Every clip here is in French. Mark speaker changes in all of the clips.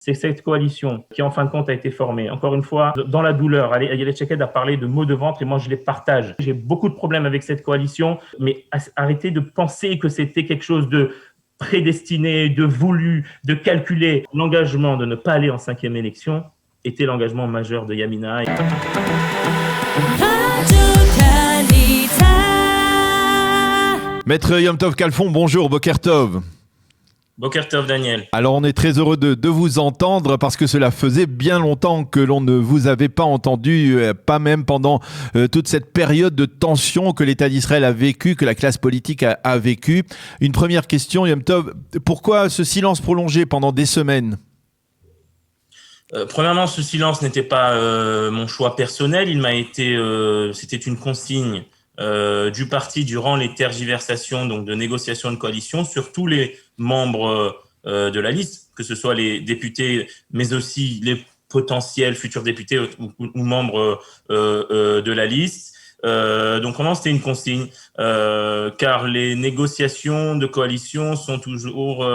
Speaker 1: c'est cette coalition qui, en fin de compte, a été formée, encore une fois, dans la douleur. Ayelet Shaked a parlé de maux de ventre et moi, je les partage. J'ai beaucoup de problèmes avec cette coalition, mais arrêtez de penser que c'était quelque chose de prédestiné, de voulu, de calculé. L'engagement de ne pas aller en 5e élection était l'engagement majeur de Yamina.
Speaker 2: Maître Yom Tov Khalfon, bonjour, Boker Tov.
Speaker 1: Boker Tov, Daniel.
Speaker 2: Alors on est très heureux de vous entendre parce que cela faisait bien longtemps que l'on ne vous avait pas entendu, pas même pendant toute cette période de tension que l'État d'Israël a vécu, que la classe politique a vécu. Une première question, Yom Tov, pourquoi ce silence prolongé pendant des semaines ?
Speaker 1: Premièrement, ce silence n'était pas mon choix personnel, c'était une consigne du parti durant les tergiversations donc de négociations de coalition sur tous les membres de la liste, que ce soit les députés, mais aussi les potentiels futurs députés ou membres de la liste. Donc vraiment, c'était une consigne, car les négociations de coalition sont toujours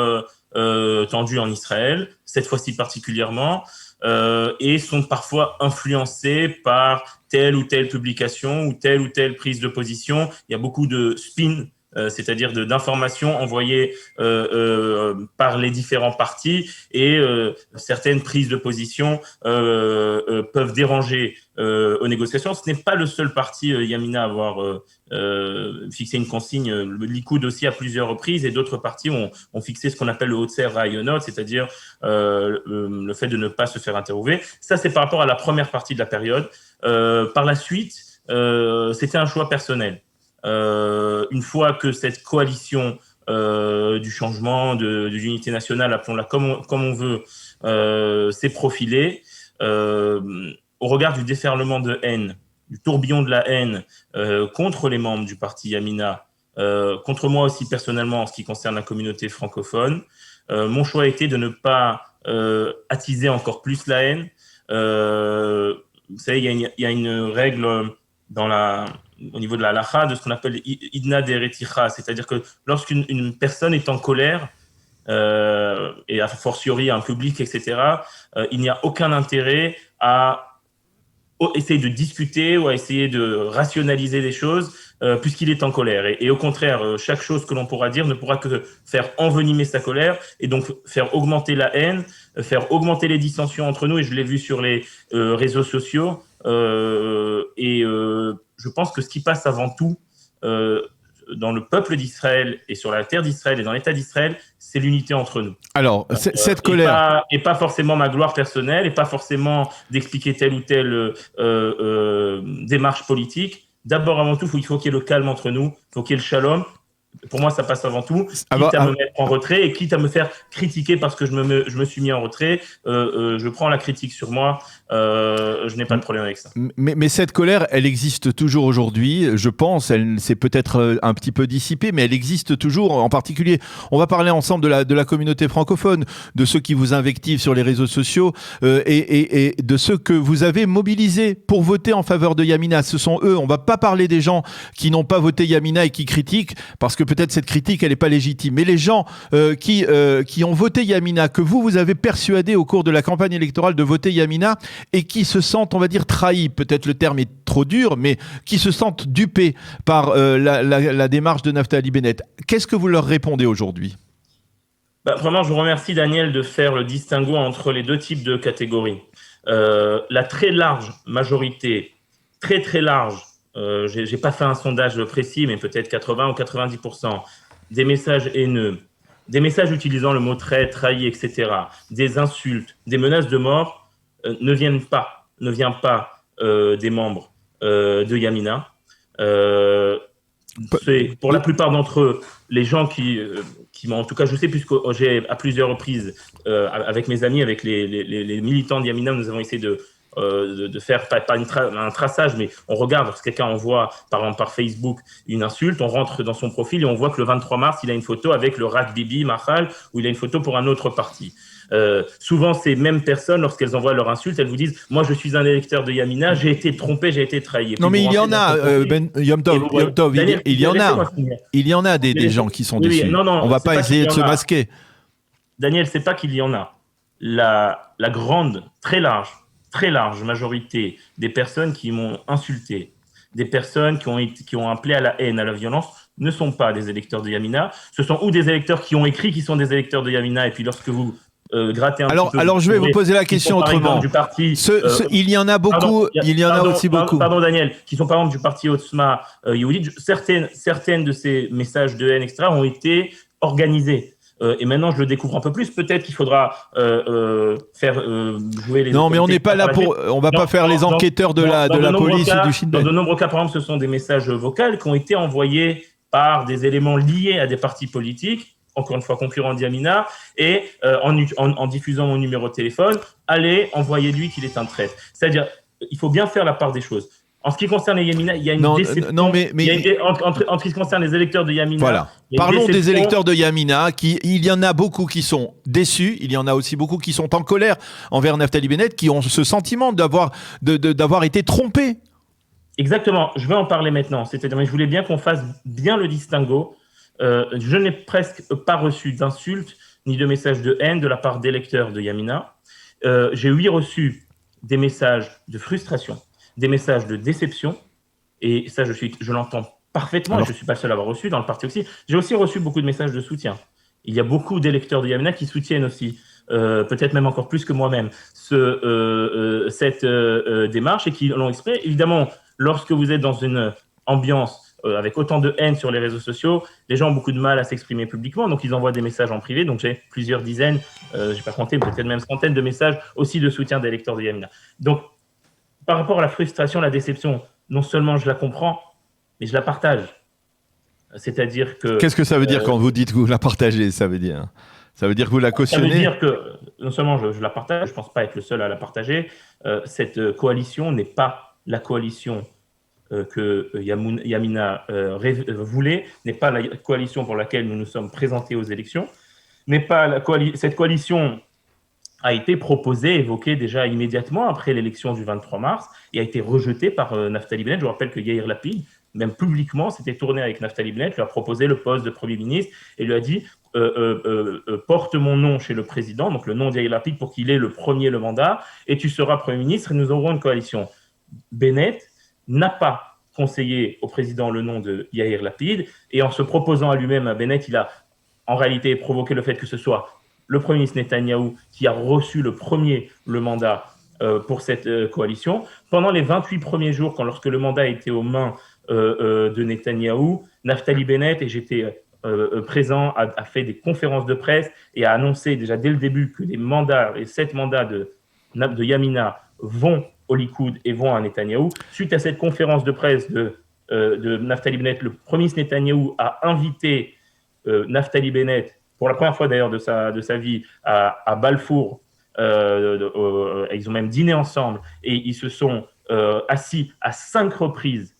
Speaker 1: tendues en Israël, cette fois-ci particulièrement, et sont parfois influencées par telle ou telle publication ou telle prise de position. Il y a beaucoup de spin, c'est-à-dire d'informations envoyées par les différents partis, et certaines prises de position peuvent déranger aux négociations. Ce n'est pas le seul parti Yamina à avoir fixé une consigne. Le Likoud aussi à plusieurs reprises, et d'autres partis ont fixé ce qu'on appelle le Hotzer Rayonot, c'est-à-dire le fait de ne pas se faire interroger. Ça, c'est par rapport à la première partie de la période. Par la suite, c'était un choix personnel. Une fois que cette coalition du changement, de l'unité nationale, appelons-la comme on veut, s'est profilée, au regard du déferlement de haine, du tourbillon de la haine contre les membres du parti Yamina, contre moi aussi personnellement en ce qui concerne la communauté francophone, mon choix a été de ne pas attiser encore plus la haine. Vous savez, il y a une règle au niveau de la halakha, de ce qu'on appelle idna dereticha, c'est-à-dire que lorsqu'une personne est en colère, et a fortiori un public, etc., il n'y a aucun intérêt à essayer de discuter ou à essayer de rationaliser les choses puisqu'il est en colère. Et au contraire, chaque chose que l'on pourra dire ne pourra que faire envenimer sa colère et donc faire augmenter la haine, faire augmenter les dissensions entre nous. Et je l'ai vu sur les réseaux sociaux. Je pense que ce qui passe avant tout dans le peuple d'Israël et sur la terre d'Israël et dans l'État d'Israël, c'est l'unité entre nous.
Speaker 2: Alors, cette colère...
Speaker 1: Et pas forcément ma gloire personnelle, et pas forcément d'expliquer telle ou telle démarche politique. D'abord, avant tout, il faut qu'il y ait le calme entre nous, il faut qu'il y ait le shalom. Pour moi, ça passe avant tout, quitte à me mettre en retrait et quitte à me faire critiquer parce que je me suis mis en retrait. Je prends la critique sur moi, je n'ai pas de problème avec ça.
Speaker 2: Mais cette colère, elle existe toujours aujourd'hui, je pense. Elle s'est peut-être un petit peu dissipée, mais elle existe toujours. En particulier, on va parler ensemble de la communauté francophone, de ceux qui vous invectivent sur les réseaux sociaux et de ceux que vous avez mobilisés pour voter en faveur de Yamina. Ce sont eux. On ne va pas parler des gens qui n'ont pas voté Yamina et qui critiquent, parce que peut-être cette critique, elle n'est pas légitime. Mais les gens qui ont voté Yamina, que vous avez persuadés au cours de la campagne électorale de voter Yamina, et qui se sentent, on va dire, trahis, peut-être le terme est trop dur, mais qui se sentent dupés par la démarche de Naftali Bennett. Qu'est-ce que vous leur répondez aujourd'hui ?
Speaker 1: Vraiment, je vous remercie, Daniel, de faire le distinguo entre les deux types de catégories. La très large majorité, très très large, j'ai pas fait un sondage précis, mais peut-être 80 ou 90%, des messages haineux, des messages utilisant le mot trahi, etc., des insultes, des menaces de mort, ne vient pas des membres de Yamina. C'est pour la plupart d'entre eux, les gens qui m'ont, en tout cas je sais, puisque j'ai à plusieurs reprises, avec mes amis, avec les militants de Yamina, nous avons essayé de faire pas un traçage, mais on regarde, lorsque quelqu'un envoie par exemple par Facebook une insulte, on rentre dans son profil et on voit que le 23 mars, il a une photo avec le Rak Bibi Mahal, ou il a une photo pour un autre parti. Souvent, ces mêmes personnes, lorsqu'elles envoient leur insulte, elles vous disent « Moi, je suis un électeur de Yamina, j'ai été trompé, j'ai été trahi. »
Speaker 2: Non, mais il y en a, Yom Tov, il y en a des gens qui sont dessus. On ne va pas essayer de se masquer.
Speaker 1: Daniel, c'est pas qu'il y en a. la grande, très large majorité des personnes qui m'ont insulté, des personnes qui ont appelé à la haine, à la violence, ne sont pas des électeurs de Yamina. Ce sont ou des électeurs qui ont écrit qui sont des électeurs de Yamina, et puis lorsque vous grattez un petit peu...
Speaker 2: Alors je vais vous poser la question autrement.
Speaker 1: Du parti,
Speaker 2: il y en a beaucoup, il y en a aussi beaucoup.
Speaker 1: Pardon Daniel, qui sont par exemple du parti Otzma Yehudit, certaines de ces messages de haine, etc., ont été organisés. Et maintenant, je le découvre un peu plus. Peut-être qu'il faudra faire jouer les...
Speaker 2: Non, mais on n'est pas là pour... On va pas faire les enquêteurs de la police ou du Shin Bet.
Speaker 1: Dans de nombreux cas, par exemple, ce sont des messages vocaux qui ont été envoyés par des éléments liés à des partis politiques, encore une fois concurrents d'Yamina, et en diffusant mon numéro de téléphone, allez, envoyez-lui qu'il est un traître. C'est-à-dire, il faut bien faire la part des choses. En ce qui concerne les Yamina, il y a une déception.
Speaker 2: Non, mais
Speaker 1: en ce qui concerne les électeurs de Yamina...
Speaker 2: Voilà. Parlons des électeurs de Yamina. Il y en a beaucoup qui sont déçus. Il y en a aussi beaucoup qui sont en colère envers Naftali Bennett, qui ont ce sentiment d'avoir été trompés.
Speaker 1: Exactement. Je vais en parler maintenant. C'est-à-dire, mais je voulais bien qu'on fasse bien le distinguo. Je n'ai presque pas reçu d'insultes ni de messages de haine de la part d'électeurs de Yamina. J'ai reçu des messages de frustration, des messages de déception, et ça, je l'entends parfaitement. Alors, et je ne suis pas le seul à avoir reçu dans le parti aussi. J'ai aussi reçu beaucoup de messages de soutien. Il y a beaucoup d'électeurs de Yamina qui soutiennent aussi, peut-être même encore plus que moi-même, cette démarche, et qui l'ont exprimé. Évidemment, lorsque vous êtes dans une ambiance avec autant de haine sur les réseaux sociaux, les gens ont beaucoup de mal à s'exprimer publiquement, donc ils envoient des messages en privé. Donc j'ai plusieurs dizaines, je n'ai pas compté, peut-être même centaines de messages aussi de soutien d'électeurs de Yamina. Donc, par rapport à la frustration, la déception, non seulement je la comprends, mais je la partage. C'est-à-dire que...
Speaker 2: Qu'est-ce que ça veut dire quand vous dites que vous la partagez? Ça veut dire que vous la cautionnez?
Speaker 1: Ça veut dire que non seulement je la partage, je ne pense pas être le seul à la partager, cette coalition n'est pas la coalition que Yamina voulait, n'est pas la coalition pour laquelle nous nous sommes présentés aux élections, cette coalition a été proposée, évoquée déjà immédiatement après l'élection du 23 mars et a été rejetée par Naftali Bennett. Je vous rappelle que Yair Lapid, même publiquement, s'était tourné avec Naftali Bennett, lui a proposé le poste de Premier ministre et lui a dit porte mon nom chez le président, donc le nom de Yair Lapid, pour qu'il ait le mandat, et tu seras Premier ministre et nous aurons une coalition. Bennett n'a pas conseillé au président le nom de Yair Lapid, et en se proposant à lui-même, à Bennett, il a en réalité provoqué le fait que ce soit le Premier ministre Netanyahou qui a reçu le mandat pour cette coalition. Pendant les 28 premiers jours, lorsque le mandat était aux mains de Netanyahou, Naftali Bennett, et j'étais présent, a fait des conférences de presse et a annoncé déjà dès le début que les 7 mandats de Yamina vont au Likoud et vont à Netanyahou. Suite à cette conférence de presse de Naftali Bennett, le Premier ministre Netanyahou a invité Naftali Bennett, pour la première fois d'ailleurs de sa vie, à Balfour. Ils ont même dîné ensemble et ils se sont assis à 5 reprises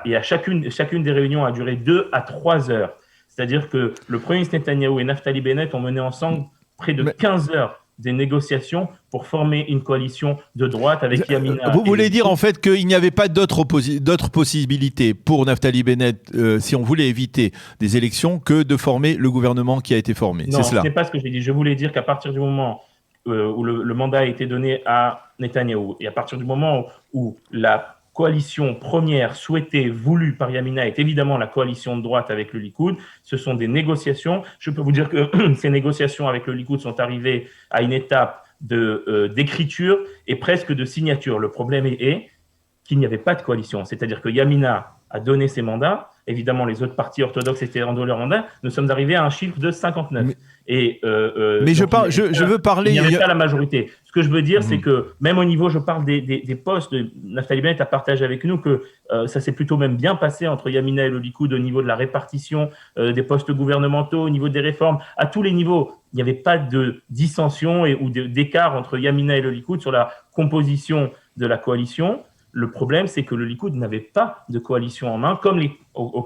Speaker 1: et à chacune des réunions a duré 2 à 3 heures. C'est-à-dire que le Premier ministre Netanyahou et Naftali Bennett ont mené ensemble près de 15 heures des négociations pour former une coalition de droite avec Yamina.
Speaker 2: Vous voulez dire en fait qu'il n'y avait pas d'autres possibilités pour Naftali Bennett, si on voulait éviter des élections, que de former le gouvernement qui a été formé?
Speaker 1: Non,
Speaker 2: c'est cela?
Speaker 1: Ce n'est pas ce que j'ai dit. Je voulais dire qu'à partir du moment où le mandat a été donné à Netanyahou, et à partir du moment où la coalition première souhaitée, voulue par Yamina, est évidemment la coalition de droite avec le Likoud, ce sont des négociations. Je peux vous dire que ces négociations avec le Likoud sont arrivées à une étape d'écriture et presque de signature. Le problème est qu'il n'y avait pas de coalition. C'est-à-dire que Yamina a donné ses mandats. Évidemment, les autres partis orthodoxes étaient rendu leur mandat. Nous sommes arrivés à un chiffre de 59.
Speaker 2: Mais je veux parler...
Speaker 1: Il n'y avait pas la majorité. Ce que je veux dire, c'est que même au niveau, je parle des postes, Naftali Bennett a partagé avec nous que ça s'est plutôt même bien passé entre Yamina et le Likoud au niveau de la répartition des postes gouvernementaux, au niveau des réformes, à tous les niveaux. Il n'y avait pas de dissension ou d'écart entre Yamina et le Likoud sur la composition de la coalition. Le problème, c'est que le Likoud n'avait pas de coalition en main, comme aux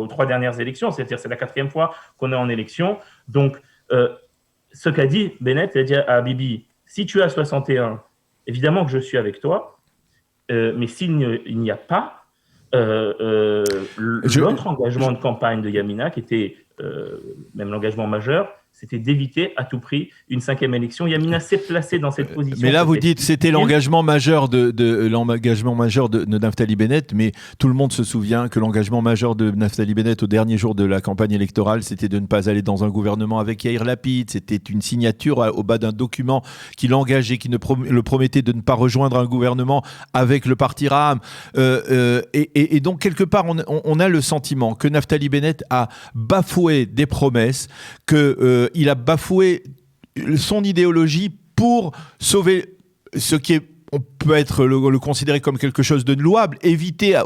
Speaker 1: 3 dernières élections. C'est-à-dire, c'est la 4e fois qu'on est en élection. Donc, ce qu'a dit Bennett, il a dit à Bibi, si tu as 61, évidemment que je suis avec toi, mais s'il n'y a pas l'autre engagement de campagne de Yamina, qui était même l'engagement majeur, c'était d'éviter à tout prix une 5e élection. Yamina s'est placée dans cette position.
Speaker 2: Mais là, vous dites c'était l'engagement majeur de Naftali Bennett, mais tout le monde se souvient que l'engagement majeur de Naftali Bennett au dernier jour de la campagne électorale, c'était de ne pas aller dans un gouvernement avec Yair Lapid. C'était une signature au bas d'un document qui l'engageait, qui le promettait de ne pas rejoindre un gouvernement avec le parti Ra'am. Et donc, quelque part, on a le sentiment que Naftali Bennett a bafoué des promesses, qu'il a bafoué son idéologie pour sauver ce qui est, on peut le considérer comme quelque chose de louable, éviter à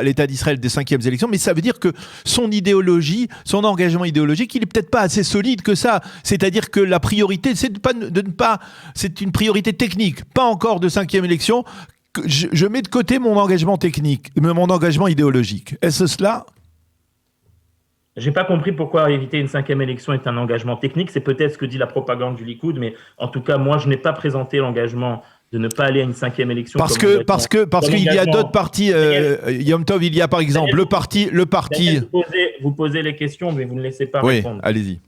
Speaker 2: l'État d'Israël des 5e élections, mais ça veut dire que son idéologie, son engagement idéologique, il est peut-être pas assez solide que ça. C'est-à-dire que la priorité, c'est c'est une priorité technique, pas encore de 5e élection. Je mets de côté mon engagement technique, mon engagement idéologique. Est-ce cela ?
Speaker 1: J'ai pas compris pourquoi éviter une 5e élection est un engagement technique. C'est peut-être ce que dit la propagande du Likoud, mais en tout cas, moi, je n'ai pas présenté l'engagement de ne pas aller à une 5e élection.
Speaker 2: Parce qu'il y a d'autres partis, Yom Tov, il y a par exemple le parti.
Speaker 1: Vous posez les questions, mais vous ne laissez pas répondre.
Speaker 2: Oui, allez-y.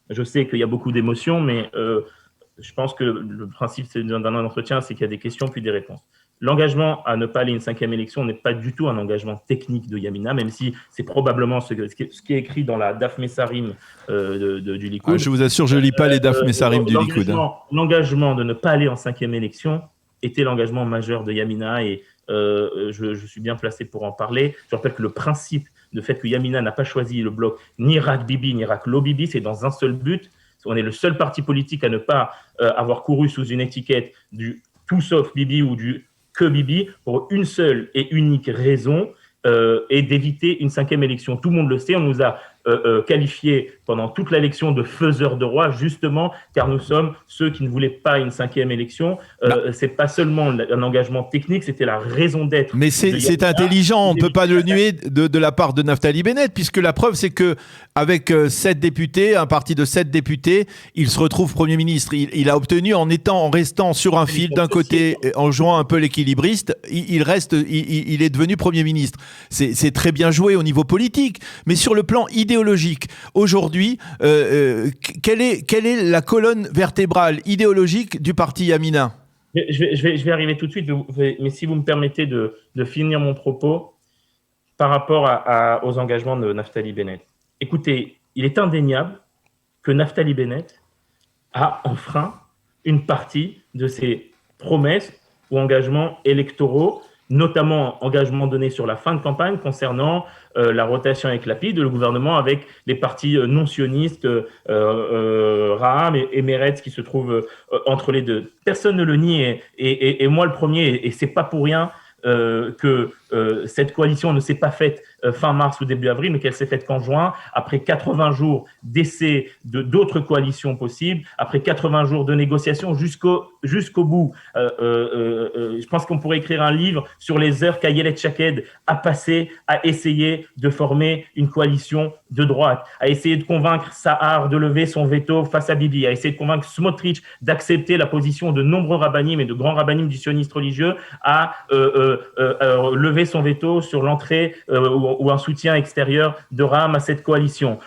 Speaker 1: Je sais qu'il y a beaucoup d'émotions, mais je pense que le principe d'un entretien, c'est qu'il y a des questions puis des réponses. L'engagement à ne pas aller à une 5e élection n'est pas du tout un engagement technique de Yamina, même si c'est probablement ce qui est écrit dans la Daf Messarim du Likoud.
Speaker 2: Je vous assure, je ne lis pas les Daf Messarim du Likoud.
Speaker 1: L'engagement de ne pas aller en 5e élection était l'engagement majeur de Yamina et je suis bien placé pour en parler. Je rappelle que le principe de fait que Yamina n'a pas choisi le bloc ni Rak Bibi ni Rak Lo Bibi, c'est dans un seul but. On est le seul parti politique à ne pas avoir couru sous une étiquette du tout sauf Bibi ou du que Bibi, pour une seule et unique raison, et d'éviter une 5e élection. Tout le monde le sait, on nous a qualifiés pendant toute l'élection de faiseurs de roi, justement, car nous sommes ceux qui ne voulaient pas une 5e élection. C'est pas seulement un engagement technique, c'était la raison d'être.
Speaker 2: Mais c'est intelligent, on ne peut pas le nuer de la part de Naftali Bennett, puisque la preuve, c'est qu'avec 7 députés, un parti de 7 députés, il se retrouve Premier ministre. Il a obtenu, en restant sur un fil d'un côté, en jouant un peu l'équilibriste, il est devenu Premier ministre. C'est très bien joué au niveau politique, mais sur le plan idéologique, aujourd'hui, quelle est la colonne vertébrale idéologique du parti Yamina ?
Speaker 1: Je vais arriver tout de suite, mais si vous me permettez de finir mon propos par rapport aux engagements de Naftali Bennett. Écoutez, il est indéniable que Naftali Bennett a enfreint une partie de ses promesses ou engagements électoraux, notamment engagements donnés sur la fin de campagne concernant la rotation avec Lapid, le gouvernement avec les partis non-sionistes, Ra'am et Meretz qui se trouvent entre les deux. Personne ne le nie, et moi le premier, et c'est pas pour rien que cette coalition ne s'est pas faite fin mars ou début avril, mais qu'elle s'est faite qu'en juin, après 80 jours d'essais d'autres coalitions possibles, après 80 jours de négociations jusqu'au bout. Je pense qu'on pourrait écrire un livre sur les heures qu'Ayelet Shaked a passé à essayer de former une coalition de droite, à essayer de convaincre Sahar de lever son veto face à Bibi, à essayer de convaincre Smotrich d'accepter la position de nombreux rabbinim et de grands rabbinim du sionisme religieux à lever son veto sur l'entrée ou un soutien extérieur de Ra'am à cette coalition.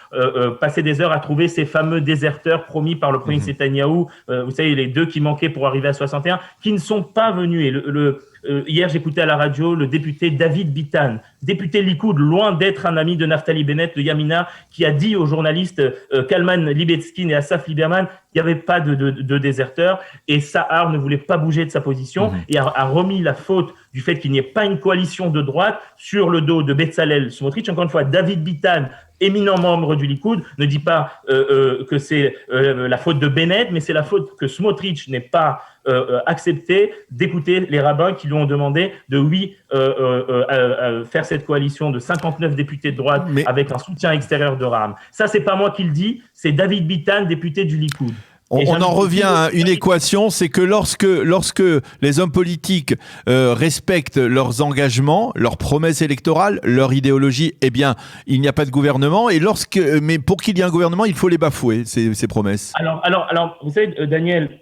Speaker 1: Passer des heures à trouver ces fameux déserteurs promis par le premier Netanyahou, vous savez, les 2 qui manquaient pour arriver à 61, qui ne sont pas venus. Et hier, j'écoutais à la radio le député David Bitan, député Likoud, loin d'être un ami de Naftali Bennett, de Yamina, qui a dit aux journalistes Kalman Libetskin et Asaf Lieberman qu'il n'y avait pas de déserteurs, et Sahar ne voulait pas bouger de sa position et a remis la faute du fait qu'il n'y ait pas une coalition de droite sur le dos de Betzalel Smotrich. Encore une fois, David Bitan, éminent membre du Likoud, ne dit pas que c'est la faute de Bennett, mais c'est la faute que Smotrich n'ait pas accepté d'écouter les rabbins qui lui ont demandé de faire cette coalition de 59 députés de droite avec un soutien extérieur de Ra'am. Ça, c'est pas moi qui le dis, c'est David Bitan, député du Likoud.
Speaker 2: On en revient à une équation, c'est que lorsque les hommes politiques respectent leurs engagements, leurs promesses électorales, leur idéologie, eh bien, il n'y a pas de gouvernement. Mais pour qu'il y ait un gouvernement, il faut les bafouer, ces promesses.
Speaker 1: Alors, vous savez, Daniel,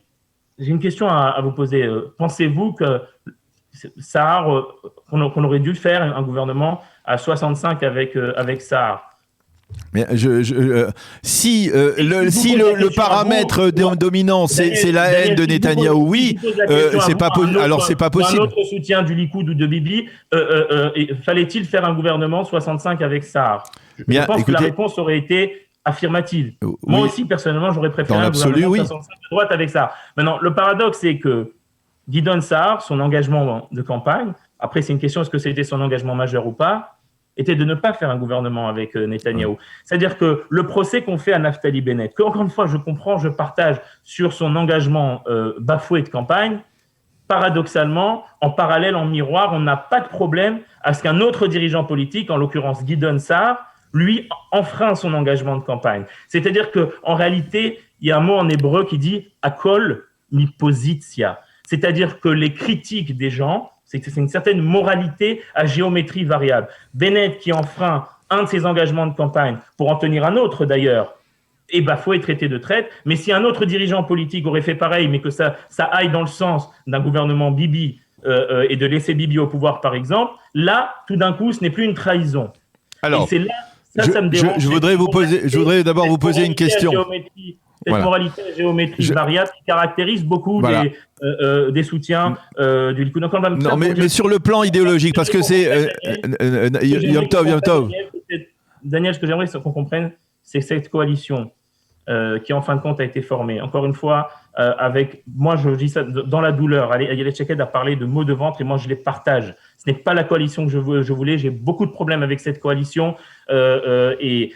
Speaker 1: j'ai une question à vous poser. Pensez-vous que Sahar, qu'on aurait dû faire un gouvernement à 65 avec Sahar?
Speaker 2: Mais si le paramètre dominant c'est la haine de Netanyahou, oui, c'est pas possible. Alors c'est pas possible.
Speaker 1: Un autre soutien du Likoud ou de Bibi, fallait-il faire un gouvernement 65 avec Sahar? Je pense que la réponse aurait été affirmative. Moi aussi, personnellement, j'aurais préféré un gouvernement 65 de droite avec Sahar. Maintenant, le paradoxe, c'est que Gideon Sahar, son engagement de campagne, après c'est une question, est-ce que c'était son engagement majeur ou pas, était de ne pas faire un gouvernement avec Netanyahou. C'est-à-dire que le procès qu'on fait à Naftali Bennett, que encore une fois je comprends, je partage sur son engagement bafoué de campagne, paradoxalement, en parallèle, en miroir, on n'a pas de problème à ce qu'un autre dirigeant politique, en l'occurrence Gideon Sahar, lui enfreint son engagement de campagne. C'est-à-dire qu'en réalité, il y a un mot en hébreu qui dit « akol mi positia ». C'est-à-dire que les critiques des gens, c'est une certaine moralité à géométrie variable. Bennett qui enfreint un de ses engagements de campagne, pour en tenir un autre d'ailleurs, est bafoué, traité de traître. Mais si un autre dirigeant politique aurait fait pareil, mais que ça aille dans le sens d'un gouvernement Bibi et de laisser Bibi au pouvoir par exemple, là, tout d'un coup, ce n'est plus une trahison.
Speaker 2: Alors,
Speaker 1: et c'est là, ça me dérange.
Speaker 2: Je voudrais d'abord vous poser une question.
Speaker 1: Cette moralité à géométrie variable qui caractérise beaucoup des soutiens du Likoud.
Speaker 2: Non, mais sur le plan idéologique, parce que c'est... Yom Tov.
Speaker 1: Daniel, ce que j'aimerais qu'on comprenne, c'est cette coalition qui, en fin de compte, a été formée. Encore une fois, moi, je dis ça dans la douleur. Ayelet Shaked a parlé de maux de ventre et moi, je les partage. Ce n'est pas la coalition que je voulais. J'ai beaucoup de problèmes avec cette coalition. Mais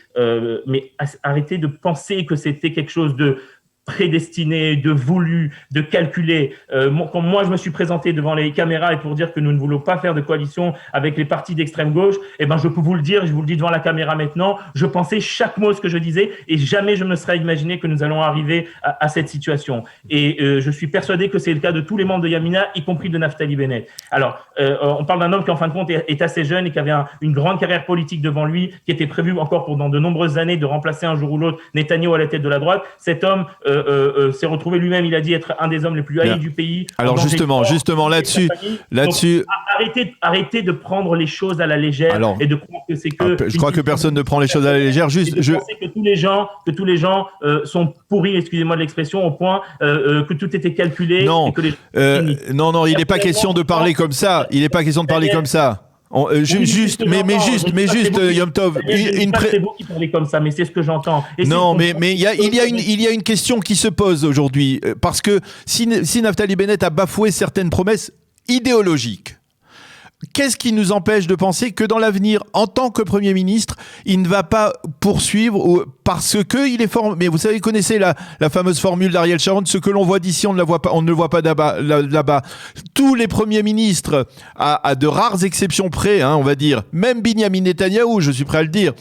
Speaker 1: arrêtez de penser que c'était quelque chose de prédestiné, de voulu, de calculé. Quand moi, je me suis présenté devant les caméras et pour dire que nous ne voulons pas faire de coalition avec les partis d'extrême gauche, je peux vous le dire, je vous le dis devant la caméra maintenant, je pensais chaque mot ce que je disais et jamais je me serais imaginé que nous allons arriver à cette situation. Et je suis persuadé que c'est le cas de tous les membres de Yamina, y compris de Naftali Bennett. Alors, on parle d'un homme qui, en fin de compte, est assez jeune et qui avait une grande carrière politique devant lui, qui était prévu encore pendant de nombreuses années de remplacer un jour ou l'autre Netanyahou à la tête de la droite. Cet homme s'est retrouvé lui-même, il a dit être un des hommes les plus haïs du pays.
Speaker 2: Alors justement là-dessus. Donc,
Speaker 1: arrêtez de prendre les choses à la légère et de croire que c'est que...
Speaker 2: Je crois que personne ne prend les choses à la légère.
Speaker 1: Je pensais que tous les gens sont pourris, excusez-moi de l'expression, au point que tout était calculé.
Speaker 2: Non,
Speaker 1: et que
Speaker 2: non, il n'est pas question de parler comme ça. Il n'est pas question de parler comme ça. Juste, Yom Tov.
Speaker 1: C'est vous qui parlez comme ça, mais c'est ce que j'entends.
Speaker 2: Non, mais il y a une question qui se pose aujourd'hui, parce que si Naftali Bennett a bafoué certaines promesses idéologiques, qu'est-ce qui nous empêche de penser que dans l'avenir, en tant que Premier ministre, il ne va pas poursuivre parce qu'il est fort. Mais vous savez, connaissez la fameuse formule d'Ariel Sharon, ce que l'on voit d'ici, on ne le voit pas là-bas. Tous les premiers ministres, à de rares exceptions près, on va dire, même Binyamin Netanyahou, je suis prêt à le dire,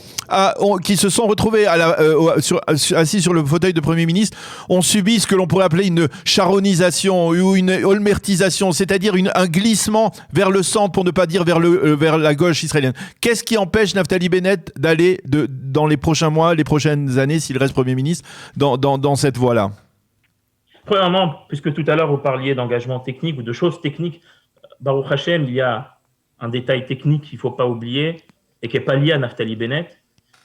Speaker 2: qui se sont retrouvés assis sur le fauteuil de Premier ministre, ont subi ce que l'on pourrait appeler une sharonisation ou une olmertisation, c'est-à-dire un glissement vers le centre, pour ne pas dire vers la gauche israélienne. Qu'est-ce qui empêche Naftali Bennett d'aller dans les prochains mois, les prochaines années, s'il reste Premier ministre, dans cette voie-là?
Speaker 1: Premièrement, puisque tout à l'heure vous parliez d'engagement technique ou de choses techniques, Baruch Hashem, il y a un détail technique qu'il ne faut pas oublier et qui n'est pas lié à Naftali Bennett,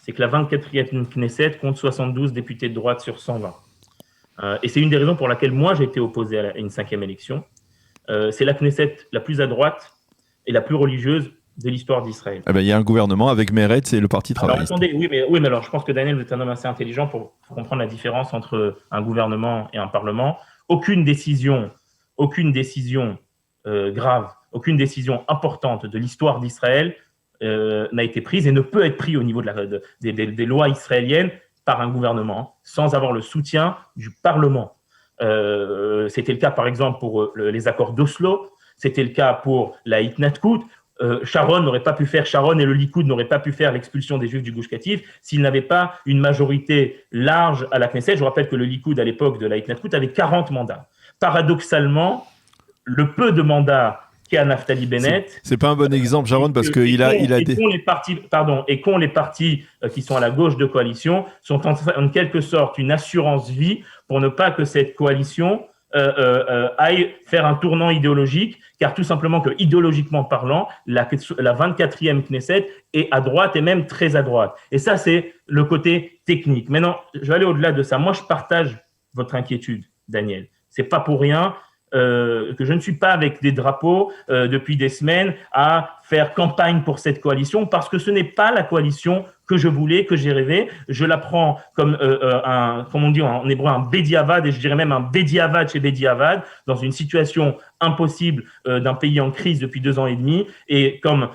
Speaker 1: c'est que la 24e Knesset compte 72 députés de droite sur 120. Et c'est une des raisons pour laquelle moi j'ai été opposé à une 5e élection. C'est la Knesset la plus à droite et la plus religieuse de l'histoire d'Israël.
Speaker 2: Il y a un gouvernement avec Meretz et le Parti travailliste.
Speaker 1: Oui, mais alors je pense que Daniel, vous êtes un homme assez intelligent pour comprendre la différence entre un gouvernement et un parlement. Aucune décision grave, aucune décision importante de l'histoire d'Israël n'a été prise et ne peut être prise au niveau des lois israéliennes par un gouvernement sans avoir le soutien du Parlement. C'était le cas, par exemple, pour les accords d'Oslo. C'était le cas pour la Hitnatkut. Sharon et le Likoud n'auraient pas pu faire l'expulsion des Juifs du Gush Katif s'ils n'avaient pas une majorité large à la Knesset. Je vous rappelle que le Likoud, à l'époque de la Hitnatkut, avait 40 mandats. Paradoxalement, le peu de mandats qu'a Naftali Bennett...
Speaker 2: C'est pas un bon exemple, Sharon, parce qu'il a...
Speaker 1: Et qu'ont les partis qui sont à la gauche de coalition sont en quelque sorte une assurance vie pour ne pas que cette coalition aille faire un tournant idéologique, car tout simplement que idéologiquement parlant, la 24e Knesset est à droite et même très à droite. Et ça, c'est le côté technique. Maintenant, je vais aller au-delà de ça. Moi, je partage votre inquiétude, Daniel. C'est pas pour rien que je ne suis pas avec des drapeaux depuis des semaines à faire campagne pour cette coalition, parce que ce n'est pas la coalition que je voulais, que j'ai rêvé. Je la prends comme comme on dit en hébreu, un bédiavad, et je dirais même un bédiavad chez bédiavad, dans une situation impossible d'un pays en crise depuis 2 ans et demi, et comme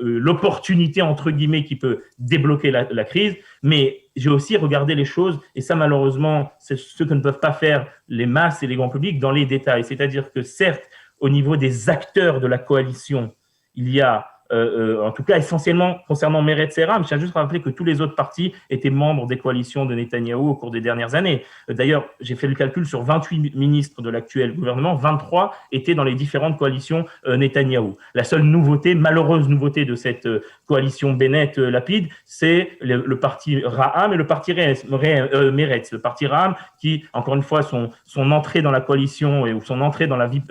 Speaker 1: l'opportunité, entre guillemets, qui peut débloquer la crise. Mais j'ai aussi regardé les choses, et ça, malheureusement, c'est ce que ne peuvent pas faire les masses et les grands publics, dans les détails. C'est-à-dire que, certes, au niveau des acteurs de la coalition, il y a, en tout cas essentiellement concernant Meretz et Ra'am, je tiens juste à rappeler que tous les autres partis étaient membres des coalitions de Netanyahou au cours des dernières années. D'ailleurs, j'ai fait le calcul sur 28 ministres de l'actuel gouvernement, 23 étaient dans les différentes coalitions Netanyahou. La seule nouveauté, malheureuse nouveauté de cette coalition Bennett-Lapid, c'est le parti Ra'am et le parti Meretz. Le parti Ra'am qui, encore une fois, son entrée dans la coalition ou son entrée dans la vie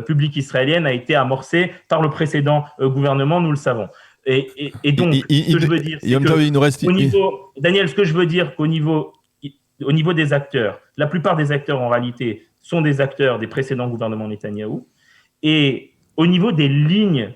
Speaker 1: publique israélienne a été amorcée par le précédent gouvernement, nous le savons. Et donc, ce que je veux dire, c'est que au niveau, Daniel, ce que je veux dire qu'au niveau des acteurs, la plupart des acteurs, en réalité, sont des acteurs des précédents gouvernements Netanyahou. Et au niveau des lignes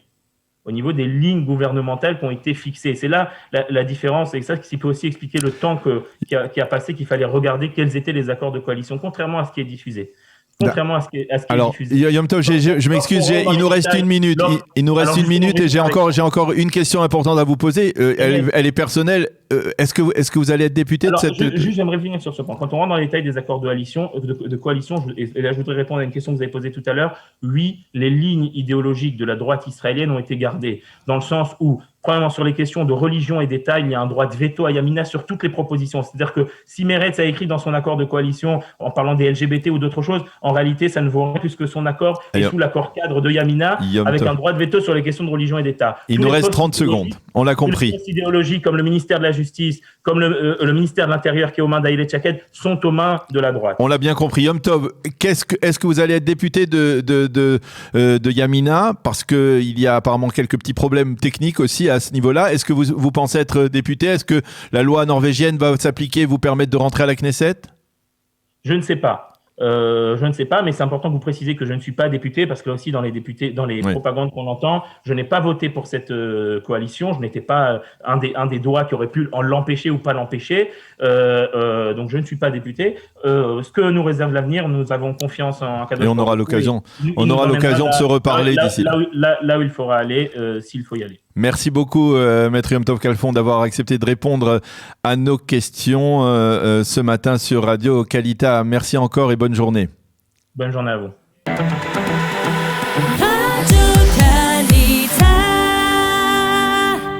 Speaker 1: gouvernementales qui ont été fixées, c'est là la différence, et ça qui peut aussi expliquer le temps qui a passé, qu'il fallait regarder quels étaient les accords de coalition, contrairement à ce qui est diffusé. Contrairement à ce qui est diffusé.
Speaker 2: Yom Tov, je m'excuse, il nous reste une minute. Il nous reste une minute et j'ai encore une question importante à vous poser. Elle est personnelle. Est-ce que vous allez être député de cette...
Speaker 1: Juste, j'aimerais revenir sur ce point. Quand on rentre dans les détails des accords de coalition, et là je voudrais répondre à une question que vous avez posée tout à l'heure. Oui, les lignes idéologiques de la droite israélienne ont été gardées, dans le sens où, premièrement, sur les questions de religion et d'État, il y a un droit de veto à Yamina sur toutes les propositions. C'est-à-dire que si Meretz a écrit dans son accord de coalition, en parlant des LGBT ou d'autres choses, en réalité, ça ne vaut rien plus que son accord est sous l'accord cadre de Yamina, avec un droit de veto sur les questions de religion et d'État.
Speaker 2: Il nous reste 30 secondes, on l'a compris.
Speaker 1: Les postes idéologiques comme le ministère de la Justice, comme le ministère de l'Intérieur qui est aux mains d'Aïlet Chaket, sont aux mains de la droite.
Speaker 2: On l'a bien compris. Yom Tov, est-ce que vous allez être député de Yamina, parce qu'il y a apparemment quelques petits problèmes techniques aussi à ce niveau-là. Est-ce que vous pensez être député? Est-ce que la loi norvégienne va s'appliquer et vous permettre de rentrer à la Knesset?
Speaker 1: Je ne sais pas. Mais c'est important que vous précisez que je ne suis pas député, parce que là aussi dans les propagandes qu'on entend, je n'ai pas voté pour cette coalition, je n'étais pas un des doigts qui aurait pu l'empêcher ou pas l'empêcher, donc je ne suis pas député. Ce que nous réserve l'avenir, nous avons confiance en Kadosh.
Speaker 2: Et on aura l'occasion de se reparler d'ici
Speaker 1: là où il faudra aller, s'il faut y aller.
Speaker 2: Merci beaucoup, Maître Yom Tov Khalfon, d'avoir accepté de répondre à nos questions ce matin sur Radio Kalita. Merci encore et bonne journée.
Speaker 1: Bonne journée à vous.